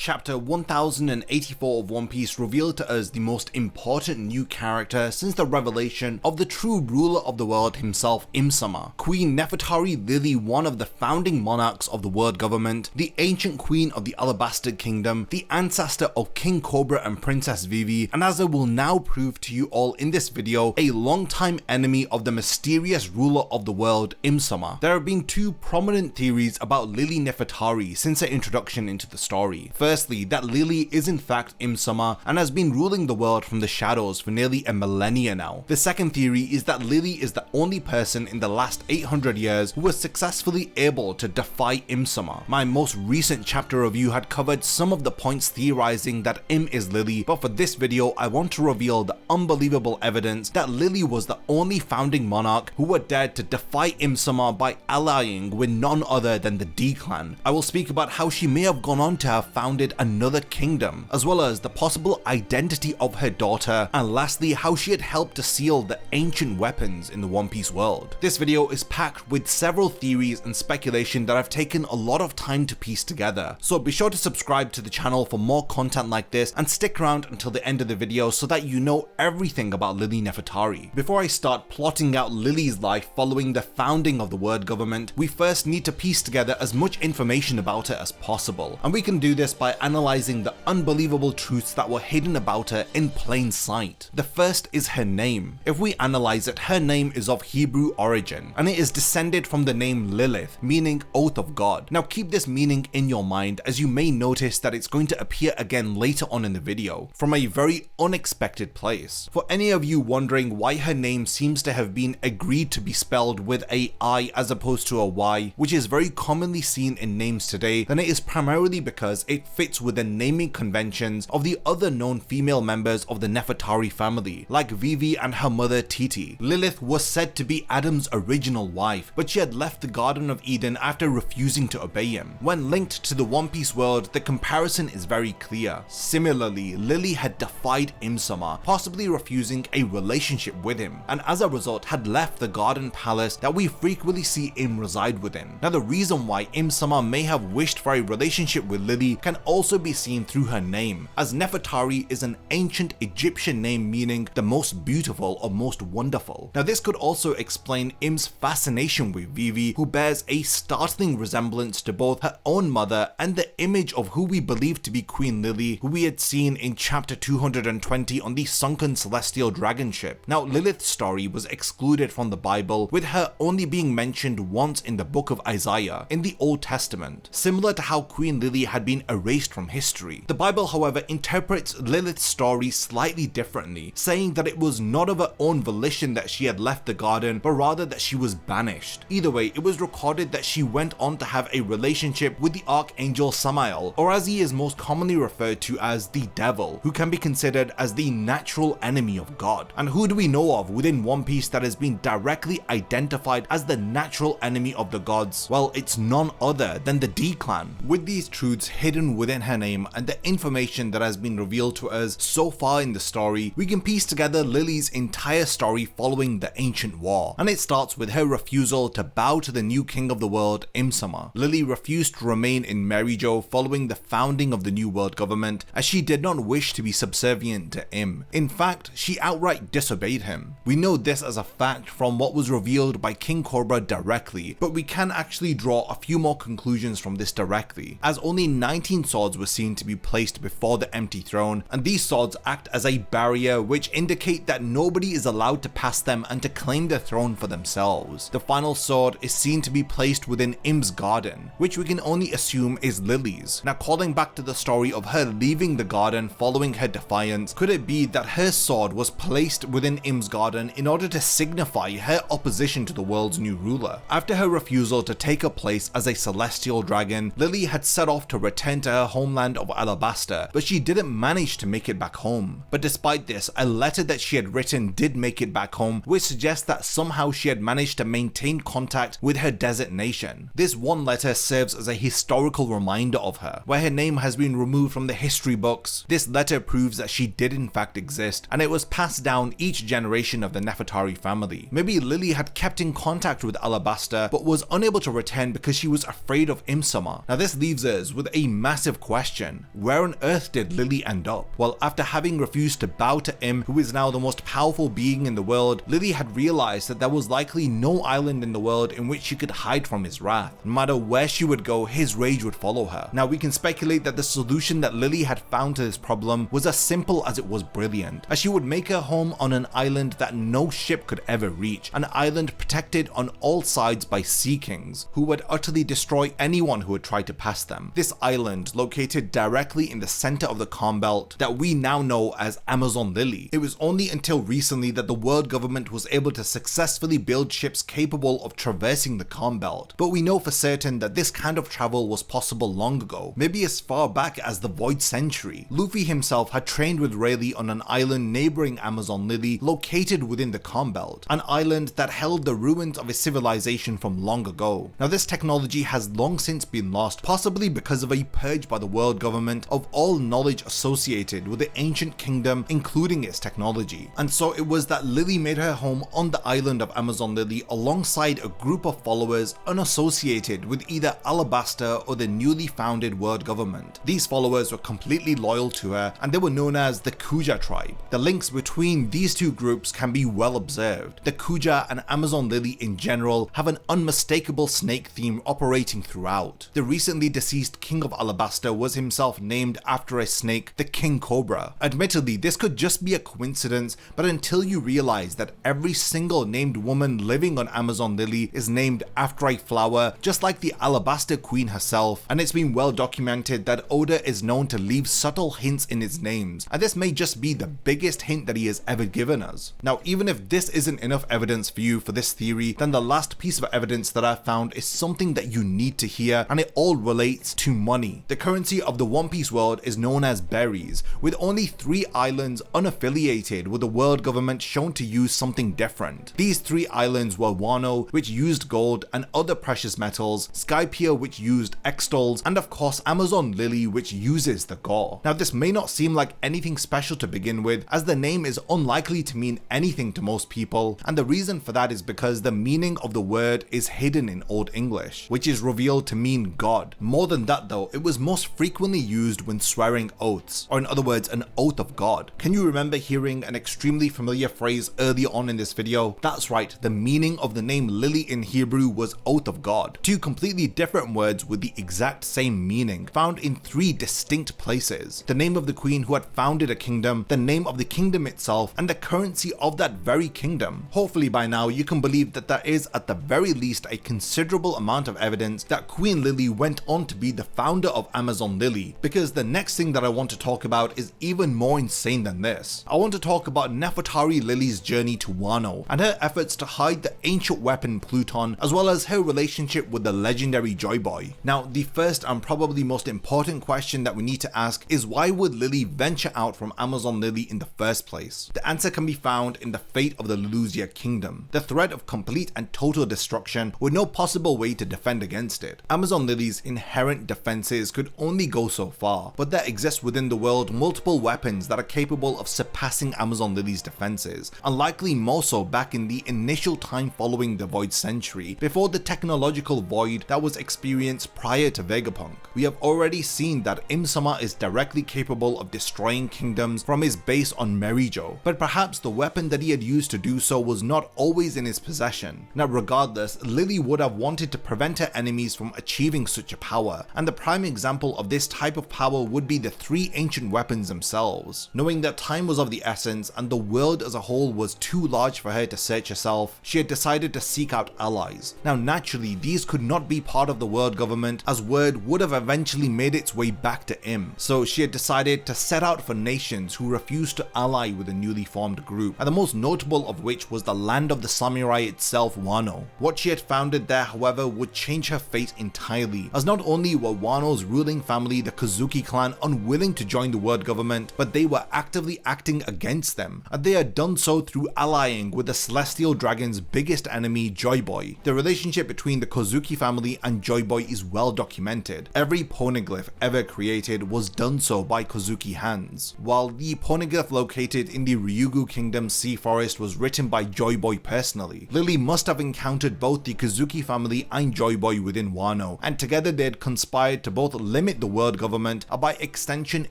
Chapter 1084 of One Piece revealed to us the most important new character since the revelation of the true ruler of the world himself, Imsama. Queen Nefertari Lili, one of the founding monarchs of the world government, the ancient queen of the Alabaster Kingdom, the ancestor of King Cobra and Princess Vivi, and as I will now prove to you all in this video, a longtime enemy of the mysterious ruler of the world, Imsama. There have been two prominent theories about Lili Nefertari since her introduction into the story. Firstly, that Lili is in fact Imsama and has been ruling the world from the shadows for nearly a millennia now. The second theory is that Lili is the only person in the last 800 years who was successfully able to defy Imsama. My most recent chapter review had covered some of the points theorizing that Im is Lili, but for this video I want to reveal the unbelievable evidence that Lili was the only founding monarch who were dared to defy Imsama by allying with none other than the D clan. I will speak about how she may have gone on to have founded another kingdom, as well as the possible identity of her daughter, and lastly how she had helped to seal the ancient weapons in the One Piece world. This video is packed with several theories and speculation that have taken a lot of time to piece together, so be sure to subscribe to the channel for more content like this and stick around until the end of the video so that you know everything about Lili Nefertari. Before I start plotting out Lili's life following the founding of the world government, we first need to piece together as much information about her as possible, and we can do this by analyzing the unbelievable truths that were hidden about her in plain sight. The first is her name. If we analyze it, her name is of Hebrew origin, and it is descended from the name Lilith, meaning oath of God. Now keep this meaning in your mind, as you may notice that it's going to appear again later on in the video, from a very unexpected place. For any of you wondering why her name seems to have been agreed to be spelled with a I as opposed to a Y, which is very commonly seen in names today, then it is primarily because it fits with the naming conventions of the other known female members of the Nefertari family, like Vivi and her mother Titi. Lilith was said to be Adam's original wife, but she had left the Garden of Eden after refusing to obey him. When linked to the One Piece world, the comparison is very clear. Similarly, Lili had defied Imsama, possibly refusing a relationship with him, and as a result had left the Garden Palace that we frequently see Im reside within. Now the reason why Imsama may have wished for a relationship with Lili can also be seen through her name, as Nefertari is an ancient Egyptian name meaning the most beautiful or most wonderful. Now this could also explain Im's fascination with Vivi, who bears a startling resemblance to both her own mother and the image of who we believe to be Queen Lili, who we had seen in chapter 220 on the sunken celestial dragon ship. Now Lilith's story was excluded from the Bible, with her only being mentioned once in the book of Isaiah in the Old Testament, similar to how Queen Lili had been erased from history. The Bible, however, interprets Lilith's story slightly differently, saying that it was not of her own volition that she had left the garden, but rather that she was banished. Either way, it was recorded that she went on to have a relationship with the archangel Samael, or as he is most commonly referred to as the devil, who can be considered as the natural enemy of God. And who do we know of within One Piece that has been directly identified as the natural enemy of the gods? Well, it's none other than the D clan. With these truths hidden within her name and the information that has been revealed to us so far in the story, we can piece together Lili's entire story following the ancient war, and it starts with her refusal to bow to the new king of the world, Imsama. Lili refused to remain in Merijo following the founding of the new world government, as she did not wish to be subservient to Im. In fact, she outright disobeyed him. We know this as a fact from what was revealed by King Cobra directly, but we can actually draw a few more conclusions from this directly, as only 19 swords were seen to be placed before the empty throne, and these swords act as a barrier which indicate that nobody is allowed to pass them and to claim the throne for themselves. The final sword is seen to be placed within Im's garden, which we can only assume is Lili's. Now calling back to the story of her leaving the garden following her defiance, could it be that her sword was placed within Im's garden in order to signify her opposition to the world's new ruler? After her refusal to take her place as a celestial dragon, Lili had set off to return to her homeland of Alabaster, but she didn't manage to make it back home. But despite this, a letter that she had written did make it back home, which suggests that somehow she had managed to maintain contact with her desert nation. This one letter serves as a historical reminder of her, where her name has been removed from the history books. This letter proves that she did in fact exist, and it was passed down each generation of the Nefertari family. Maybe Lili had kept in contact with Alabaster, but was unable to return because she was afraid of Imsama. Now this leaves us with a massive massive question: where on earth did Lili end up? Well, after having refused to bow to Im, who is now the most powerful being in the world, Lili had realized that there was likely no island in the world in which she could hide from his wrath. No matter where she would go, his rage would follow her. Now we can speculate that the solution that Lili had found to this problem was as simple as it was brilliant, as she would make her home on an island that no ship could ever reach, an island protected on all sides by sea kings, who would utterly destroy anyone who would try to pass them. This island, located directly in the center of the calm belt that we now know as Amazon Lili. It was only until recently that the world government was able to successfully build ships capable of traversing the calm belt, but we know for certain that this kind of travel was possible long ago, maybe as far back as the Void Century. Luffy himself had trained with Rayleigh on an island neighboring Amazon Lili, located within the calm belt, an island that held the ruins of a civilization from long ago. Now this technology has long since been lost, possibly because of a purge by the world government of all knowledge associated with the ancient kingdom, including its technology. And so it was that Lili made her home on the island of Amazon Lili alongside a group of followers unassociated with either Alabasta or the newly founded world government. These followers were completely loyal to her, and they were known as the Kuja tribe. The links between these two groups can be well observed. The Kuja and Amazon Lili in general have an unmistakable snake theme operating throughout. The recently deceased king of Alabasta was himself named after a snake, the King Cobra. Admittedly, this could just be a coincidence, but until you realize that every single named woman living on Amazon Lili is named after a flower, just like the Alabasta queen herself, and it's been well documented that Oda is known to leave subtle hints in his names, and this may just be the biggest hint that he has ever given us. Now, even if this isn't enough evidence for you for this theory, then the last piece of evidence that I found is something that you need to hear, and it all relates to money. The currency of the One Piece world is known as berries, with only 3 islands unaffiliated with the world government shown to use something different. These 3 islands were Wano, which used gold and other precious metals, Skypiea, which used extols, and of course Amazon Lili, which uses the gore. Now this may not seem like anything special to begin with, as the name is unlikely to mean anything to most people, and the reason for that is because the meaning of the word is hidden in Old English, which is revealed to mean God. More than that though, it was most frequently used when swearing oaths, or in other words, an oath of God. Can you remember hearing an extremely familiar phrase earlier on in this video? That's right, the meaning of the name Lili in Hebrew was oath of God. 2 completely different words with the exact same meaning, found in 3 distinct places. The name of the queen who had founded a kingdom, the name of the kingdom itself, and the currency of that very kingdom. Hopefully by now you can believe that there is at the very least a considerable amount of evidence that Queen Lili went on to be the founder of Amazon Lili, because the next thing that I want to talk about is even more insane than this. I want to talk about Nefertari Lili's journey to Wano and her efforts to hide the ancient weapon Pluton, as well as her relationship with the legendary Joyboy. Now the first and probably most important question that we need to ask is, why would Lili venture out from Amazon Lili in the first place? The answer can be found in the fate of the Lulusia kingdom, the threat of complete and total destruction with no possible way to defend against it. Amazon Lili's inherent defenses could only go so far, but there exists within the world multiple weapons that are capable of surpassing Amazon Lili's defenses, and likely more so back in the initial time following the Void Century, before the technological void that was experienced prior to Vegapunk. We have already seen that Imsama is directly capable of destroying kingdoms from his base on Merijo, but perhaps the weapon that he had used to do so was not always in his possession. Now regardless, Lili would have wanted to prevent her enemies from achieving such a power, and the prime example of this type of power would be the 3 ancient weapons themselves. Knowing that time was of the essence and the world as a whole was too large for her to search herself, she had decided to seek out allies. Now naturally, these could not be part of the world government, as word would have eventually made its way back to Im, so she had decided to set out for nations who refused to ally with the newly formed group, and the most notable of which was the land of the samurai itself, Wano. What she had founded there, however, would change her fate entirely, as not only were Wano's ruling family, the Kozuki clan, unwilling to join the world government, but they were actively acting against them, and they had done so through allying with the Celestial Dragon's biggest enemy, Joyboy. The relationship between the Kozuki family and Joyboy is well documented. Every poneglyph ever created was done so by Kozuki hands, while the poneglyph located in the Ryugu Kingdom's sea forest was written by Joyboy personally. Lili must have encountered both the Kozuki family and Joyboy within Wano, and together they had conspired to both limit the world government, and by extension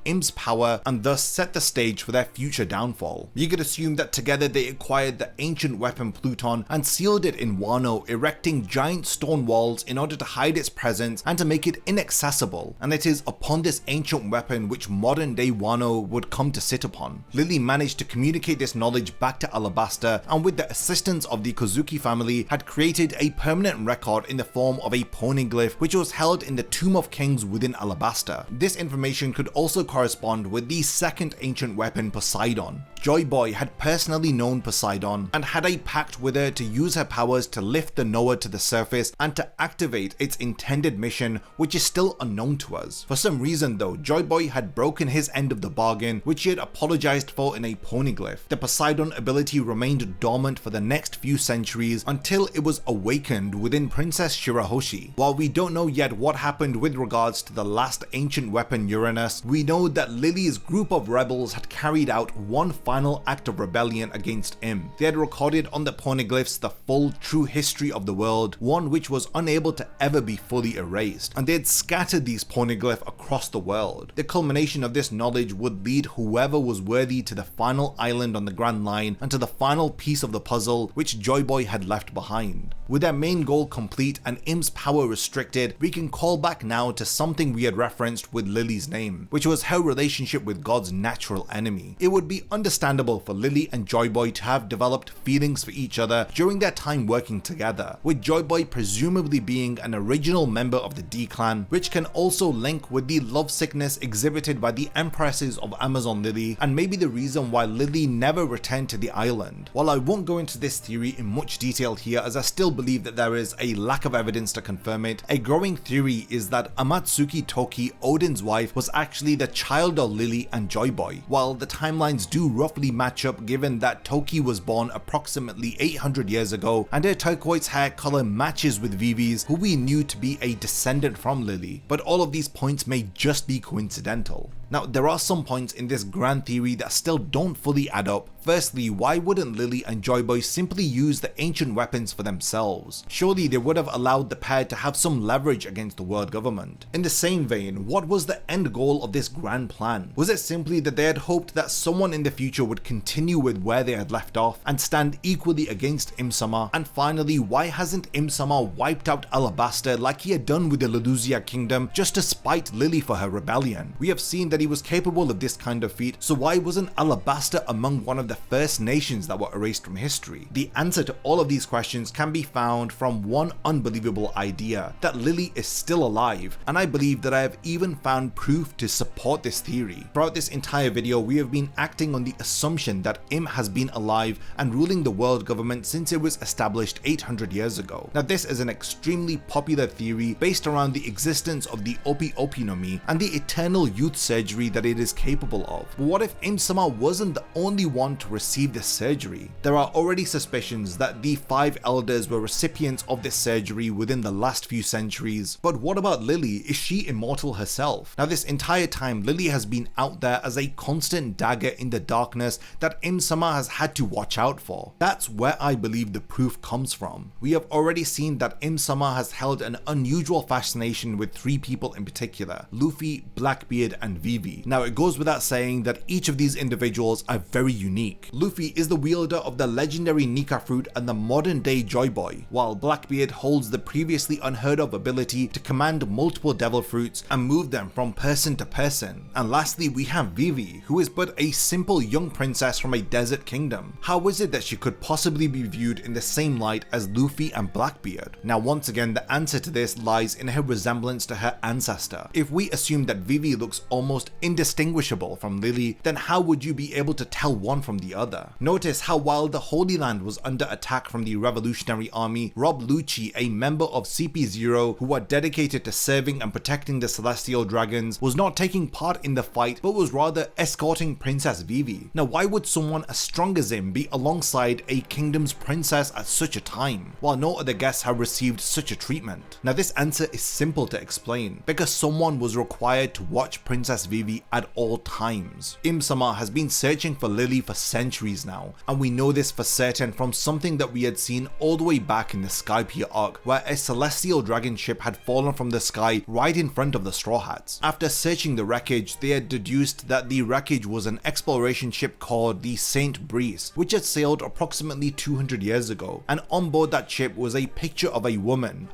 Im's power, and thus set the stage for their future downfall. You could assume that together they acquired the ancient weapon Pluton and sealed it in Wano, erecting giant stone walls in order to hide its presence and to make it inaccessible, and it is upon this ancient weapon which modern day Wano would come to sit upon. Lili managed to communicate this knowledge back to Alabasta, and with the assistance of the Kozuki family had created a permanent record in the form of a poneglyph which was held in the Tomb of Kings within Alabasta. This information could also correspond with the second ancient weapon Poseidon. Joyboy had personally known Poseidon and had a pact with her to use her powers to lift the Noah to the surface and to activate its intended mission, which is still unknown to us. For some reason though, Joyboy had broken his end of the bargain, which he had apologized for in a poneglyph. The Poseidon ability remained dormant for the next few centuries until it was awakened within Princess Shirahoshi. While we don't know yet what happened with regards to the last ancient weapon Uranus, we know that Lili's group of rebels had carried out one final act of rebellion against Im. They had recorded on the poneglyphs the full true history of the world, one which was unable to ever be fully erased, and they had scattered these poneglyphs across the world. The culmination of this knowledge would lead whoever was worthy to the final island on the Grand Line and to the final piece of the puzzle which Joyboy had left behind. With their main goal complete and Im's power restricted, we can call back now to something we had referenced with Lili's name, which was her relationship with God's natural enemy. It would be understandable for Lili and Joyboy to have developed feelings for each other during their time working together, with Joyboy presumably being an original member of the D-Clan, which can also link with the lovesickness exhibited by the Empresses of Amazon Lili, and maybe the reason why Lili never returned to the island. While I won't go into this theory in much detail here, as I still believe that there is a lack of evidence to confirm it, a growing theory is that Amatsuki Toki, Odin's wife, was actually the child of Lili and Joyboy. While the timelines do roughly match up given that Toki was born approximately 800 years ago and her turquoise hair color matches with Vivi's, who we knew to be a descendant from Lili, but all of these points may just be coincidental. Now, there are some points in this grand theory that still don't fully add up. Firstly, why wouldn't Lili and Joyboy simply use the ancient weapons for themselves? Surely they would have allowed the pair to have some leverage against the world government. In the same vein, what was the end goal of this grand plan? Was it simply that they had hoped that someone in the future would continue with where they had left off and stand equally against Imsama? And finally, why hasn't Imsama wiped out Alabasta like he had done with the Leluzia kingdom just to spite Lili for her rebellion? We have seen that he was capable of this kind of feat, so why wasn't Alabasta among one of the first nations that were erased from history? The answer to all of these questions can be found from one unbelievable idea, that Lili is still alive, and I believe that I have even found proof to support this theory. Throughout this entire video, we have been acting on the assumption that Im has been alive and ruling the world government since it was established 800 years ago. Now, this is an extremely popular theory based around the existence of the Opi Opi no Mi and the eternal youth surgery that it is capable of. But what if Imsama wasn't the only one to receive this surgery? There are already suspicions that the 5 elders were recipients of this surgery within the last few centuries. But what about Lili? Is she immortal herself? Now, this entire time, Lili has been out there as a constant dagger in the darkness that Imsama has had to watch out for. That's where I believe the proof comes from. We have already seen that Imsama has held an unusual fascination with 3 people in particular: Luffy, Blackbeard, and Vivi. Now, it goes without saying that each of these individuals are very unique. Luffy is the wielder of the legendary Nika fruit and the modern day Joyboy, while Blackbeard holds the previously unheard of ability to command multiple devil fruits and move them from person to person. And lastly, we have Vivi, who is but a simple young princess from a desert kingdom. How is it that she could possibly be viewed in the same light as Luffy and Blackbeard? Now, once again, the answer to this lies in her resemblance to her ancestor. If we assume that Vivi looks almost indistinguishable from Lili, then how would you be able to tell one from the other? Notice how while the Holy Land was under attack from the Revolutionary Army, Rob Lucci, a member of CP0 who are dedicated to serving and protecting the Celestial Dragons, was not taking part in the fight but was rather escorting Princess Vivi. Now, why would someone as strong as him be alongside a kingdom's princess at such a time, while no other guests have received such a treatment? Now, this answer is simple to explain, because someone was required to watch Princess Vivi Vivi at all times. Imsama has been searching for Lili for centuries now, and we know this for certain from something that we had seen all the way back in the Skypiea arc, where a celestial dragon ship had fallen from the sky right in front of the Straw Hats. After searching the wreckage, they had deduced that the wreckage was an exploration ship called the Saint Breeze, which had sailed approximately 200 years ago, and on board that ship was a picture of a woman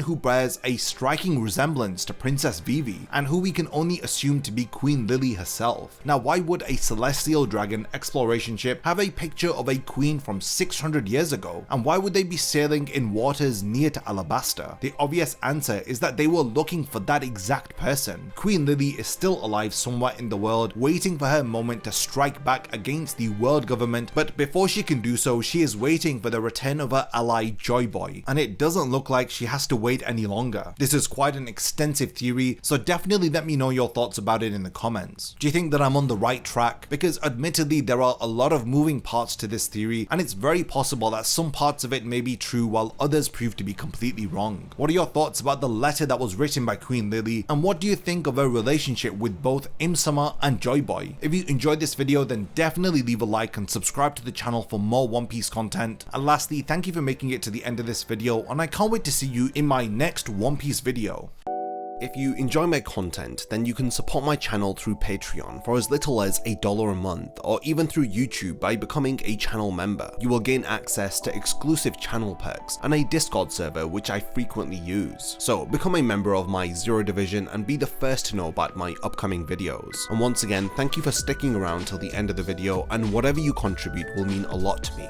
who bears a striking resemblance to Princess Vivi, and who we can only assume to be Queen Lili herself. Now, why would a celestial dragon exploration ship have a picture of a queen from 600 years ago, and why would they be sailing in waters near to Alabasta? The obvious answer is that they were looking for that exact person. Queen Lili is still alive somewhere in the world, waiting for her moment to strike back against the world government, but before she can do so, she is waiting for the return of her ally Joyboy, and it doesn't look like she has to wait any longer. This is quite an extensive theory, so definitely let me know your thoughts about it in the comments. Do you think that I'm on the right track? Because admittedly there are a lot of moving parts to this theory, and it's very possible that some parts of it may be true while others prove to be completely wrong. What are your thoughts about the letter that was written by Queen Lili, and what do you think of her relationship with both Imsama and Joyboy? If you enjoyed this video, then definitely leave a like and subscribe to the channel for more One Piece content. And lastly, thank you for making it to the end of this video, and I can't wait to see you in my next One Piece video. If you enjoy my content, then you can support my channel through Patreon for as little as $1 a month, or even through YouTube by becoming a channel member. You will gain access to exclusive channel perks and a Discord server which I frequently use. So become a member of my Zero Division and be the first to know about my upcoming videos. And once again, thank you for sticking around till the end of the video, and whatever you contribute will mean a lot to me.